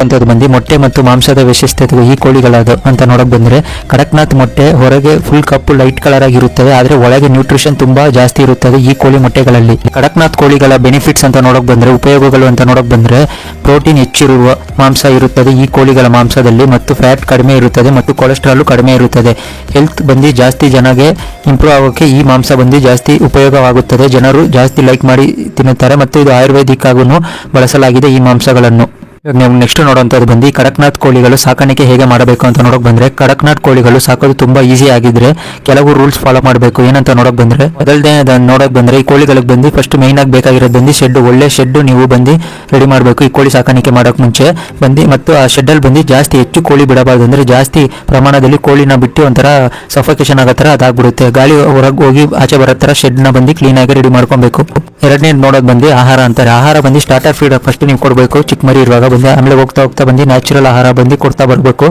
ನೋಡುವಂಥದ್ದು ಬಂದು ಮೊಟ್ಟೆ ಮತ್ತು ಮಾಂಸದ ವಿಶಿಷ್ಟತೆಗಳು ಈ ಕೋಳಿಗಳದು ಅಂತ ನೋಡಕ್ ಬಂದ್ರೆ, ಕಡಕ್ನಾಥ್ ಮೊಟ್ಟೆ ಹೊರಗೆ ಫುಲ್ ಕಪ್ಪು ಲೈಟ್ ಕಲರ್ ಆಗಿರುತ್ತದೆ, ಆದ್ರೆ ಒಳಗೆ ನ್ಯೂಟ್ರಿಷನ್ ತುಂಬಾ ಜಾಸ್ತಿ ಇರುತ್ತದೆ ಈ ಕೋಳಿ ಮೊಟ್ಟೆಗಳಲ್ಲಿ. ಕಡಕ್ನಾಥ್ ಕೋಳಿಗಳ ಬೆನಿಫಿಟ್ಸ್ ಅಂತ ನೋಡಕ್ ಬಂದ್ರೆ, ಉಪಯೋಗಗಳು ಅಂತ ನೋಡಕ್ ಬಂದ್ರೆ, ಪ್ರೋಟೀನ್ ಹೆಚ್ಚಿರುವ ಮಾಂಸ ಇರುತ್ತದೆ ಈ ಕೋಳಿಗಳ ಮಾಂಸದಲ್ಲಿ, ಮತ್ತು ಫ್ಯಾಟ್ ಕಡಿಮೆ ಇರುತ್ತದೆ ಮತ್ತು ಕೊಲೆಸ್ಟ್ರಾಲ್ ಕಡಿಮೆ ಇರುತ್ತದೆ. ಹೆಲ್ತ್ ಬಂದು ಜಾಸ್ತಿ ಜನಗೆ ಇಂಪ್ರೂವ್ ಆಗೋಕೆ ಈ ಮಾಂಸ ಬಂದು ಜಾಸ್ತಿ ಉಪಯೋಗವಾಗುತ್ತದೆ. ಜನರು ಜಾಸ್ತಿ ಲೈಕ್ ಮಾಡಿ ತಿನ್ನುತ್ತಾರೆ ಮತ್ತು ಇದು ಆಯುರ್ವೇದಿಕ್ ಆಗೂ ಬಳಸಲಾಗಿದೆ ಈ ಮಾಂಸಗಳನ್ನು. ನೀವು ನೆಕ್ಸ್ಟ್ ನೋಡುವಂಥದ್ದು ಬಂದು ಕಡಕ್ನಾಥ್ ಕೋಳಿಗಳು ಸಾಕಾಣಿಕೆ ಹೇಗೆ ಮಾಡಬೇಕು ಅಂತ ನೋಡಕ್ ಬಂದ್ರೆ, ಕಡಕ್ನಾಥ್ ಕೋಳಿಗಳು ಸಾಕೋದು ತುಂಬಾ ಈಸಿ ಆಗಿದ್ರೆ ಕೆಲವು ರೂಲ್ಸ್ ಫಾಲೋ ಮಾಡಬೇಕು. ಏನಂತ ನೋಡಕ್ ಬಂದ್ರೆ, ಮೊದಲನೇ ನೋಡಕ್ ಬಂದ್ರೆ ಈ ಕೋಳಿಗಳಿಗೆ ಬಂದು ಫಸ್ಟ್ ಮೈನ್ ಆಗಿ ಬೇಕಾಗಿರೋದು ಬಂದು ಶೆಡ್. ಒಳ್ಳೆ ಶೆಡ್ ನೀವು ಬಂದು ರೆಡಿ ಮಾಡಬೇಕು ಈ ಕೋಳಿ ಸಾಕಾಣಿಕೆ ಮಾಡೋಕೆ ಮುಂಚೆ ಬಂದು. ಮತ್ತು ಆ ಶೆಡ್ ಅಲ್ಲಿ ಬಂದು ಜಾಸ್ತಿ ಹೆಚ್ಚು ಕೋಳಿ ಬಿಡಬಾರ್ದು, ಅಂದ್ರೆ ಜಾಸ್ತಿ ಪ್ರಮಾಣದಲ್ಲಿ ಕೋಳಿನ ಬಿಟ್ಟು ಒಂಥರ ಸಫೋಕೇಶನ್ ಆಗೋ ತರ ಅದಾಗ್ಬಿಡುತ್ತೆ. ಗಾಳಿ ಹೊರಗೆ ಹೋಗಿ ಆಚೆ ಬರೋ ತರ ಶೆಡ್ ನ ಬಂದು ಕ್ಲೀನ್ ಆಗಿ ರೆಡಿ ಮಾಡ್ಕೊಬೇಕು. ಎರಡನೇ ನೋಡೋದು ಬಂದು ಆಹಾರ ಅಂತಾರೆ. ಆಹಾರ ಬಂದು ಸ್ಟಾರ್ಟರ್ ಫೀಡ್ ಫಸ್ಟ್ ನೀವು ಕೊಡಬೇಕು ಚಿಕ್ಕ ಮರಿ ಇರುವಾಗ ಬಂದು, ಆಮೇಲೆ ಹೋಗ್ತಾ ಹೋಗ್ತಾ ಬಂದು ನ್ಯಾಚುರಲ್ ಆಹಾರ ಬಂದು ಕೊಡ್ತಾ ಬರಬೇಕು.